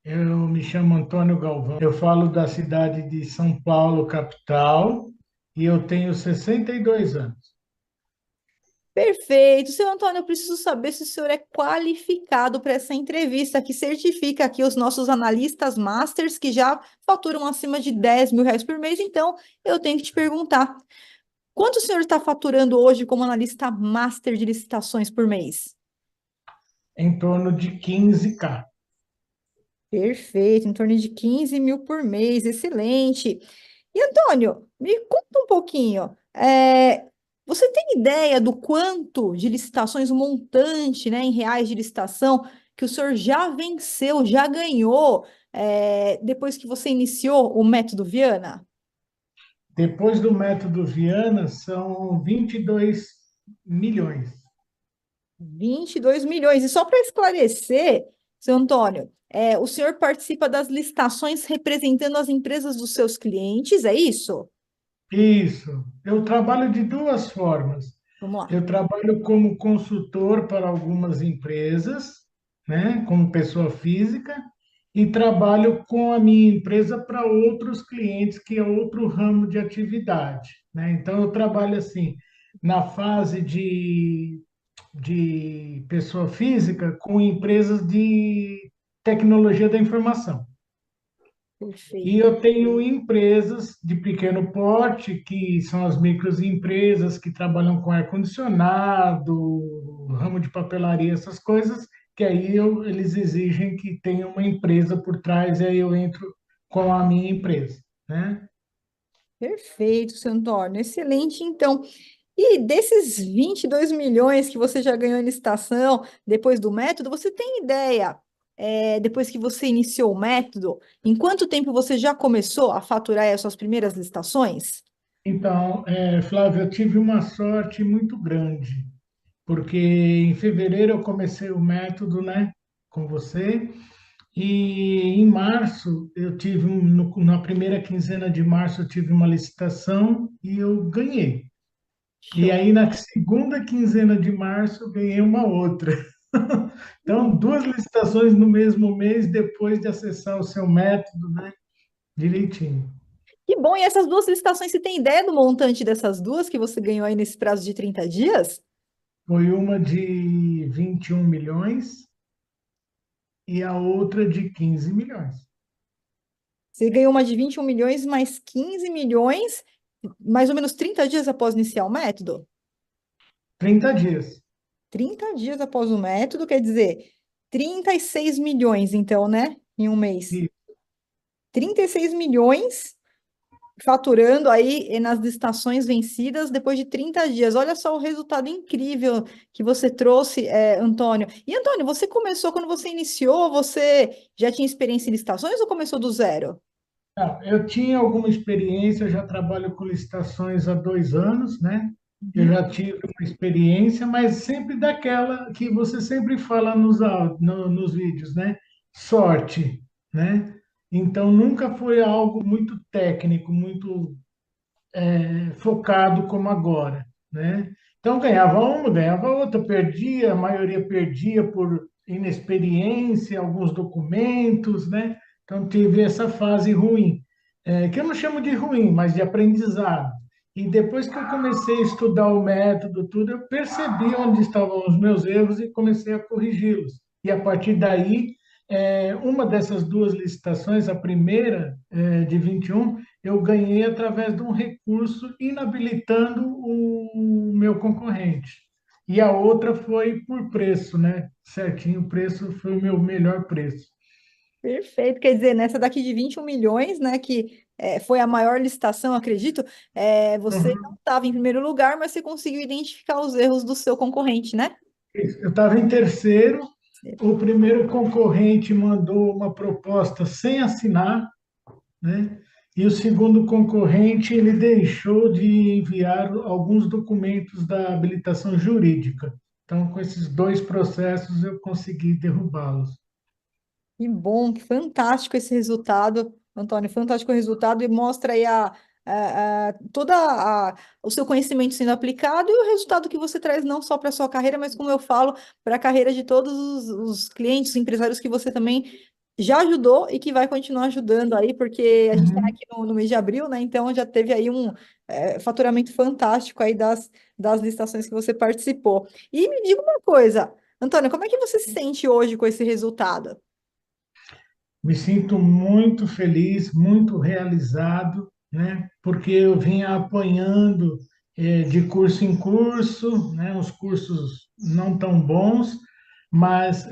Eu me chamo Antônio Galvão. Eu falo da cidade de São Paulo, capital, e eu tenho 62 anos. Perfeito. Seu Antônio, eu preciso saber se o senhor é qualificado para essa entrevista que certifica aqui os nossos analistas masters que já faturam acima de R$ 10.000 por mês. Então, eu tenho que te perguntar, quanto o senhor está faturando hoje como analista master de licitações por mês? Em torno de 15K. Perfeito, em torno de 15 mil por mês, excelente. E Antônio, me conta um pouquinho. Você tem ideia do quanto de licitações, o montante, né, em reais de licitação que o senhor já venceu, já ganhou, depois que você iniciou o método Viana? Depois do método Viana, são 22 milhões. 22 milhões. E só para esclarecer, seu Antônio, o senhor participa das licitações representando as empresas dos seus clientes, é isso? Isso. Eu trabalho de duas formas. Vamos lá. Eu trabalho como consultor para algumas empresas, né, como pessoa física, e trabalho com a minha empresa para outros clientes, que é outro ramo de atividade, né? Então, eu trabalho assim, na fase de pessoa física com empresas de tecnologia da informação. E Perfeito. eu tenho empresas de pequeno porte, que são as microempresas que trabalham com ar-condicionado, ramo de papelaria, essas coisas, que aí eles exigem que tenha uma empresa por trás, e aí eu entro com a minha empresa, né? Perfeito, seu Antônio. Excelente, então. E desses 22 milhões que você já ganhou em licitação, depois do método, você tem ideia, depois que você iniciou o método, em quanto tempo você já começou a faturar as suas primeiras licitações? Então, Flávio, eu tive uma sorte muito grande, porque em fevereiro eu comecei o método, né, com você. E em março, na primeira quinzena de março, eu tive uma licitação e eu ganhei. E Show. aí, na segunda quinzena de março, eu ganhei uma outra. Então, duas licitações no mesmo mês, depois de acessar o seu método, né? Direitinho. Que bom, e essas duas licitações, você tem ideia do montante dessas duas que você ganhou aí nesse prazo de 30 dias? Foi uma de 21 milhões e a outra de 15 milhões. Você ganhou uma de 21 milhões mais 15 milhões, mais ou menos 30 dias após iniciar o método? 30 dias. 30 dias após o método, quer dizer, 36 milhões, então, né? Em um mês. E 36 milhões faturando aí nas licitações vencidas depois de 30 dias. Olha só o resultado incrível que você trouxe, Antônio. E, Antônio, você começou, quando você iniciou, você já tinha experiência em licitações ou começou do zero? Eu tinha alguma experiência, eu já trabalho com licitações há 2 anos, né? Eu Uhum. já tive uma experiência, mas sempre daquela que você sempre fala nos vídeos, né? Sorte, né? Então nunca foi algo muito técnico, muito focado como agora, né? Então ganhava uma, ganhava outra, perdia, a maioria perdia por inexperiência, alguns documentos, né? Então tive essa fase ruim, que eu não chamo de ruim, mas de aprendizado. E depois que eu comecei a estudar o método, tudo, eu percebi onde estavam os meus erros e comecei a corrigi-los. E a partir daí, uma dessas duas licitações, a primeira, de 21, eu ganhei através de um recurso inabilitando o meu concorrente. E a outra foi por preço, né? Certinho, o preço foi o meu melhor preço. Perfeito, quer dizer, nessa daqui de 21 milhões, né, que foi a maior licitação, acredito, você não Uhum. estava em primeiro lugar, mas você conseguiu identificar os erros do seu concorrente, né? Eu estava em terceiro, o primeiro concorrente mandou uma proposta sem assinar, né? E o segundo concorrente ele deixou de enviar alguns documentos da habilitação jurídica. Então, com esses dois processos, eu consegui derrubá-los. Que bom, que fantástico esse resultado, Antônio, fantástico o resultado e mostra aí o seu conhecimento sendo aplicado e o resultado que você traz não só para a sua carreira, mas como eu falo, para a carreira de todos os clientes, os empresários que você também já ajudou e que vai continuar ajudando aí, porque a gente está Uhum. aqui no mês de abril, né? Então já teve aí um faturamento fantástico aí das licitações que você participou. E me diga uma coisa, Antônio, como é que você se sente hoje com esse resultado? Me sinto muito feliz, muito realizado, né? Porque eu vinha apanhando de curso em curso, né? Uns cursos não tão bons, mas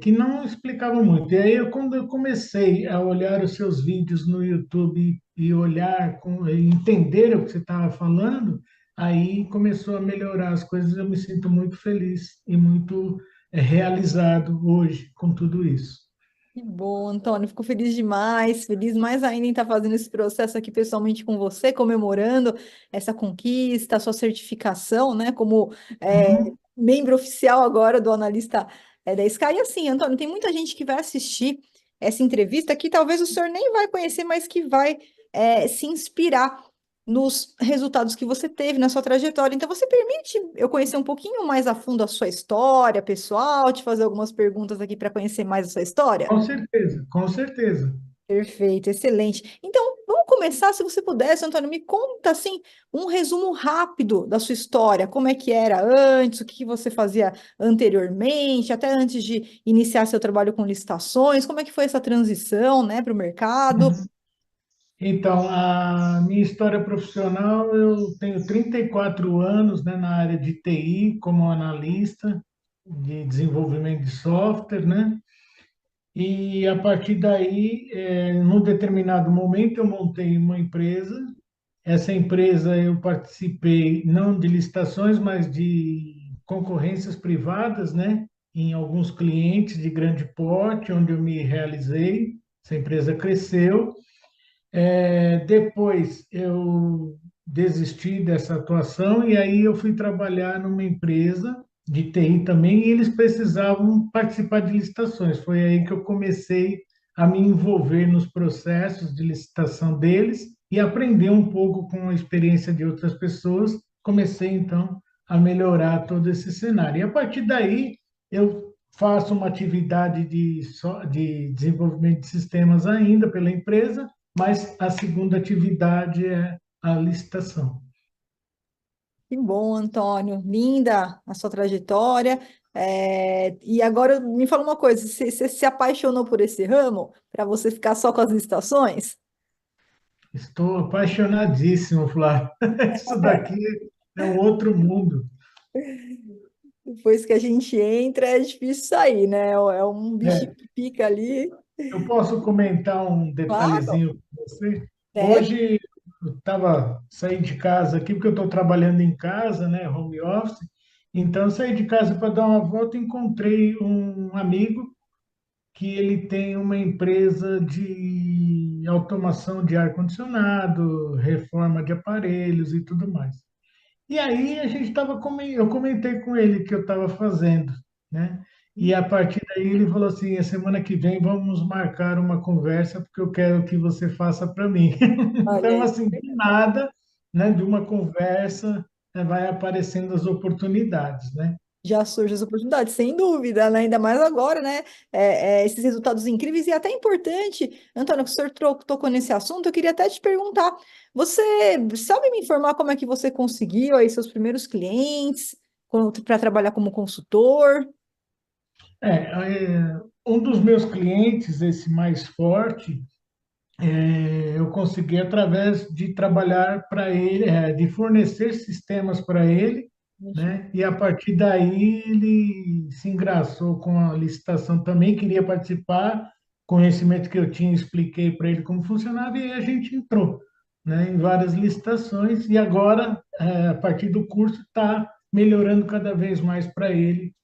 que não explicavam muito. E aí, quando eu comecei a olhar os seus vídeos no YouTube e olhar, e entender o que você estava falando, aí começou a melhorar as coisas. Eu me sinto muito feliz e muito realizado hoje com tudo isso. Que bom, Antônio, fico feliz demais, feliz mais ainda em estar fazendo esse processo aqui pessoalmente com você, comemorando essa conquista, a sua certificação, né, como Uhum. membro oficial agora do analista da Sky. E assim, Antônio, tem muita gente que vai assistir essa entrevista que talvez o senhor nem vai conhecer, mas que vai se inspirar nos resultados que você teve na sua trajetória. Então, você permite eu conhecer um pouquinho mais a fundo a sua história pessoal, te fazer algumas perguntas aqui para conhecer mais a sua história? Com certeza, com certeza. Perfeito, excelente. Então, vamos começar, se você pudesse, Antônio, me conta assim um resumo rápido da sua história, como é que era antes, o que que você fazia anteriormente, até antes de iniciar seu trabalho com licitações, como é que foi essa transição, né, para o mercado? Uhum. Então, a minha história profissional, eu tenho 34 anos, né, na área de TI, como analista de desenvolvimento de software, né? E a partir daí, num determinado momento, eu montei uma empresa. Essa empresa eu participei não de licitações, mas de concorrências privadas, né? Em alguns clientes de grande porte, onde eu me realizei. Essa empresa cresceu. Depois eu desisti dessa atuação e aí eu fui trabalhar numa empresa de TI também e eles precisavam participar de licitações. Foi aí que eu comecei a me envolver nos processos de licitação deles e aprender um pouco com a experiência de outras pessoas. Comecei então a melhorar todo esse cenário. E a partir daí eu faço uma atividade de desenvolvimento de sistemas ainda pela empresa, mas a segunda atividade é a licitação. Que bom, Antônio, linda a sua trajetória. E agora me fala uma coisa, você se apaixonou por esse ramo para você ficar só com as licitações? Estou apaixonadíssimo, Flávio. Isso daqui é um outro mundo. Depois que a gente entra, é difícil sair, né? É um bichinho É, que pica ali. eu posso comentar um Claro, detalhezinho com você? deve. Hoje eu estava saindo de casa aqui, porque eu estou trabalhando em casa, né, home office. Então, eu saí de casa para dar uma volta e encontrei um amigo que ele tem uma empresa de automação de ar-condicionado, reforma de aparelhos e tudo mais. E aí a gente estava, eu comentei com ele que eu estava fazendo, né? E a partir daí ele falou assim, a semana que vem vamos marcar uma conversa porque eu quero que você faça para mim. Olha Então, aí. assim, de nada, né, de uma conversa, vai aparecendo as oportunidades, né? Já surgem as oportunidades, sem dúvida, né? Ainda mais agora, né? Esses resultados incríveis e até importante, Antônio, que o senhor tocou nesse assunto, eu queria até te perguntar, você sabe me informar como é que você conseguiu aí seus primeiros clientes para trabalhar como consultor? Um dos meus clientes, esse mais forte, eu consegui através de trabalhar para ele, de fornecer sistemas para ele, né? E a partir daí ele se engraçou com a licitação também, queria participar, conhecimento que eu tinha, expliquei para ele como funcionava e aí a gente entrou, né? Em várias licitações e agora, a partir do curso, está melhorando cada vez mais para ele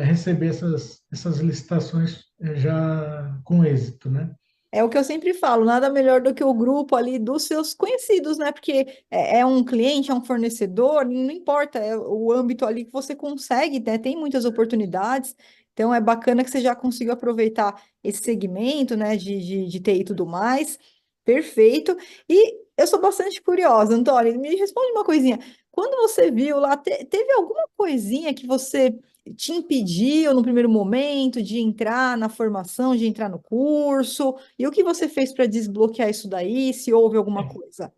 receber essas licitações já com êxito, né? É o que eu sempre falo, nada melhor do que o grupo ali dos seus conhecidos, né? Porque é um cliente, é um fornecedor, não importa, é o âmbito ali que você consegue, né? Tem muitas oportunidades, então é bacana que você já conseguiu aproveitar esse segmento, né? De TI e tudo mais. Perfeito. E eu sou bastante curiosa, Antônio, me responde uma coisinha. Quando você viu lá, teve alguma coisinha que você te impediu no primeiro momento de entrar na formação, de entrar no curso? E o que você fez para desbloquear isso daí, se houve alguma coisa?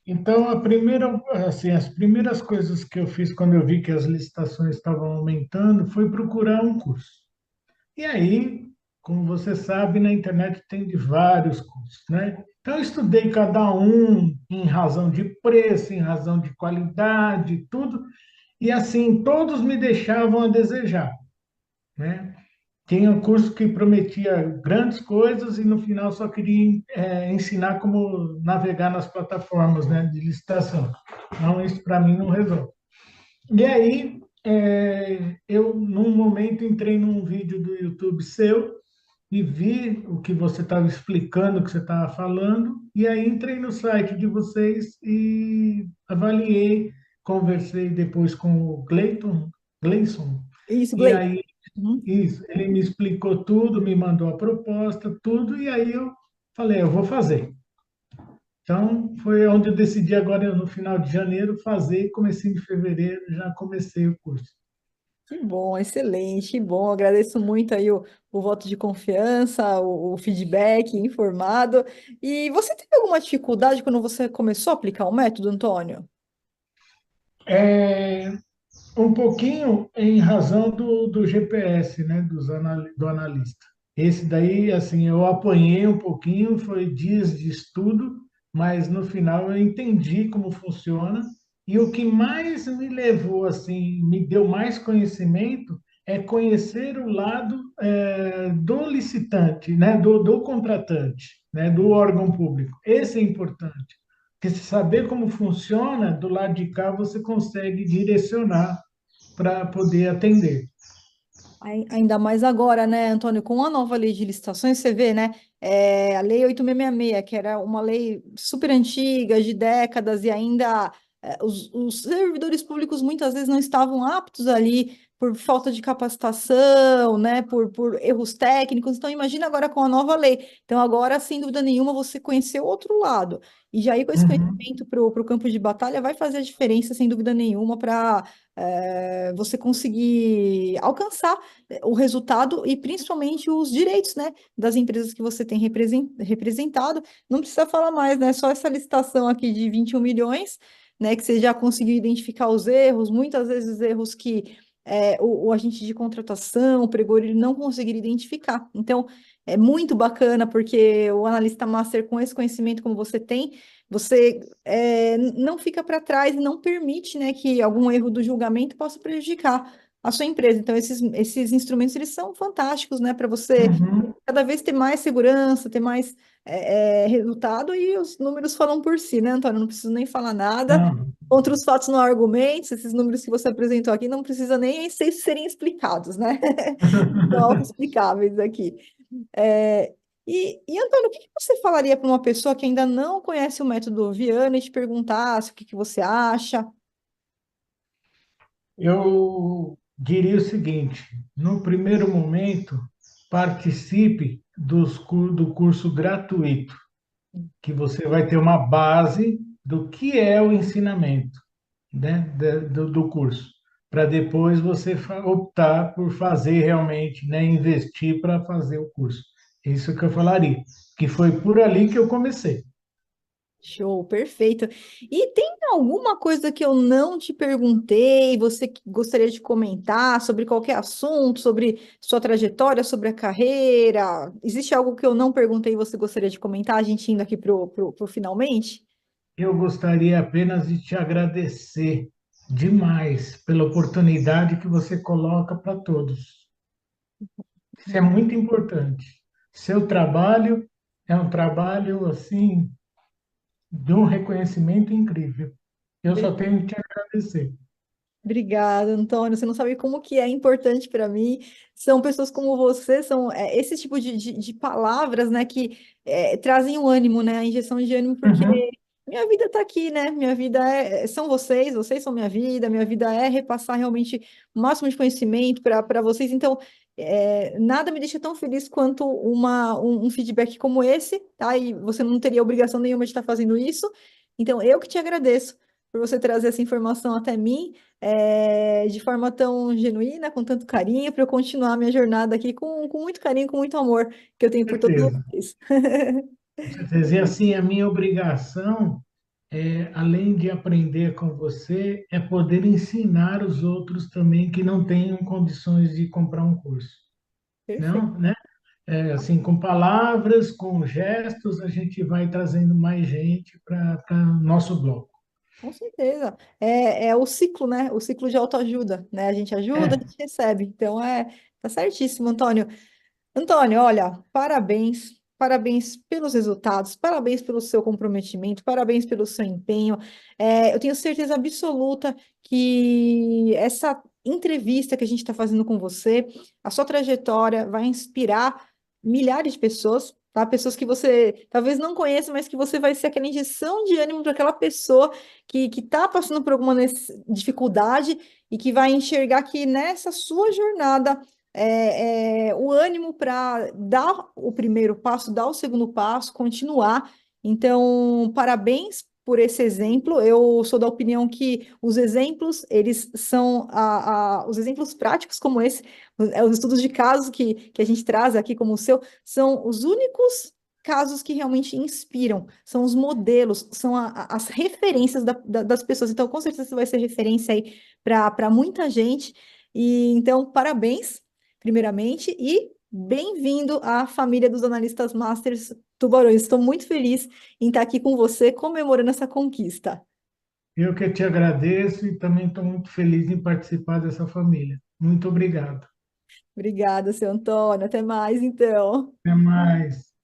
Então, assim, as primeiras coisas que eu fiz quando eu vi que as licitações estavam aumentando foi procurar um curso. E aí, como você sabe, na internet tem de vários cursos, né? Então, eu estudei cada um em razão de preço, em razão de qualidade, tudo. E assim, todos me deixavam a desejar, né? Tinha um curso que prometia grandes coisas e no final só queria ensinar como navegar nas plataformas, né, de licitação. Então, isso para mim não resolve. E aí, eu, num momento, entrei num vídeo do YouTube seu e vi o que você estava explicando, o que você estava falando, e aí entrei no site de vocês e avaliei, conversei depois com o Gleison, Isso, e Gleice. aí Uhum. isso, ele me explicou tudo, me mandou a proposta, tudo, e aí eu falei, eu vou fazer. Então, foi onde eu decidi agora, no final de janeiro, fazer, e comecei em fevereiro, já comecei o curso. Que bom, excelente, que bom. Agradeço muito aí o voto de confiança, o feedback informado. E você teve alguma dificuldade quando você começou a aplicar o método, Antônio? É, um pouquinho em razão do GPS, né, do analista. Esse daí, assim, eu apanhei um pouquinho, foi dias de estudo, mas no final eu entendi como funciona. E o que mais me levou, assim, me deu mais conhecimento é conhecer o lado do licitante, né, do contratante, né, do órgão público. Esse é importante. Porque se saber como funciona, do lado de cá você consegue direcionar para poder atender. Ainda mais agora, né, Antônio, com a nova lei de licitações, você vê, né, a Lei 8666, que era uma lei super antiga, de décadas, e ainda os servidores públicos muitas vezes não estavam aptos ali por falta de capacitação, né, por erros técnicos. Então, imagina agora com a nova lei. Então, agora, sem dúvida nenhuma, você conheceu o outro lado. E já ir com esse Uhum, conhecimento para o campo de batalha vai fazer a diferença, sem dúvida nenhuma, para você conseguir alcançar o resultado e principalmente os direitos, né, das empresas que você tem representado. Não precisa falar mais, né? Só essa licitação aqui de 21 milhões, né, que você já conseguiu identificar os erros, muitas vezes erros que o agente de contratação, o pregor, ele não conseguiria identificar. Então, é muito bacana, porque o analista master, com esse conhecimento como você tem, você não fica para trás e não permite, né, que algum erro do julgamento possa prejudicar a sua empresa. Então, esses instrumentos, eles são fantásticos, né, para você uhum. cada vez ter mais segurança, ter mais resultado, e os números falam por si, né, Antônio? Não preciso nem falar nada. Não. Contra os fatos não há argumentos, esses números que você apresentou aqui não precisa nem serem explicados, né? São autoexplicáveis aqui. É, Antônio, o que que você falaria para uma pessoa que ainda não conhece o método Viana e te perguntasse o que que você acha? Eu diria o seguinte: no primeiro momento, participe do curso gratuito, que você vai ter uma base do que é o ensinamento, né, do curso, para depois você optar por fazer realmente, né, investir para fazer o curso. Isso que eu falaria, que foi por ali que eu comecei. Show, perfeito. E tem alguma coisa que eu não te perguntei, você que gostaria de comentar sobre qualquer assunto, sobre sua trajetória, sobre a carreira? Existe algo que eu não perguntei e você gostaria de comentar, a gente indo aqui pro finalmente? Eu gostaria apenas de te agradecer demais pela oportunidade que você coloca para todos. Isso é muito importante. Seu trabalho é um trabalho assim de um reconhecimento incrível. Eu só tenho que te agradecer. Obrigada, Antônio. Você não sabe como que é importante para mim. São pessoas como você, são esse tipo de palavras, né, que trazem o ânimo, né, a injeção de ânimo, porque Uhum, minha vida está aqui, né? Minha vida são vocês, vocês são minha vida é repassar realmente o máximo de conhecimento para vocês. Então, nada me deixa tão feliz quanto um feedback como esse, tá? E você não teria obrigação nenhuma de estar fazendo isso. Então, eu que te agradeço. por você trazer essa informação até mim, de forma tão genuína, com tanto carinho, para eu continuar a minha jornada aqui com muito carinho, com muito amor que eu tenho Com por todos certeza, vocês. com certeza. E assim, a minha obrigação além de aprender com você, é poder ensinar os outros também que não tenham condições de comprar um curso. Perfeito. Não, né? Assim, com palavras, com gestos, a gente vai trazendo mais gente para nosso bloco. Com certeza. É o ciclo, né? O ciclo de autoajuda, né? A gente ajuda, a É, gente recebe. Então, tá certíssimo, Antônio. Antônio, olha, parabéns, parabéns pelos resultados, parabéns pelo seu comprometimento, parabéns pelo seu empenho. Eu tenho certeza absoluta que essa entrevista que a gente está fazendo com você, a sua trajetória vai inspirar milhares de pessoas, tá? Pessoas que você talvez não conheça, mas que você vai ser aquela injeção de ânimo para aquela pessoa que está passando por alguma dificuldade e que vai enxergar que nessa sua jornada o ânimo para dar o primeiro passo, dar o segundo passo, continuar. Então, parabéns por esse exemplo. Eu sou da opinião que os exemplos, eles são os exemplos práticos como esse, os estudos de casos que a gente traz aqui como o seu, são os únicos casos que realmente inspiram, são os modelos, são as referências das pessoas. Então, com certeza, você vai ser referência aí para muita gente. E então, parabéns primeiramente, e bem-vindo à família dos analistas Masters Tubarões. Estou muito feliz em estar aqui com você comemorando essa conquista. eu que te agradeço e também estou muito feliz em participar dessa família. Muito obrigado. Obrigada, seu Antônio. Até mais, então. Até mais.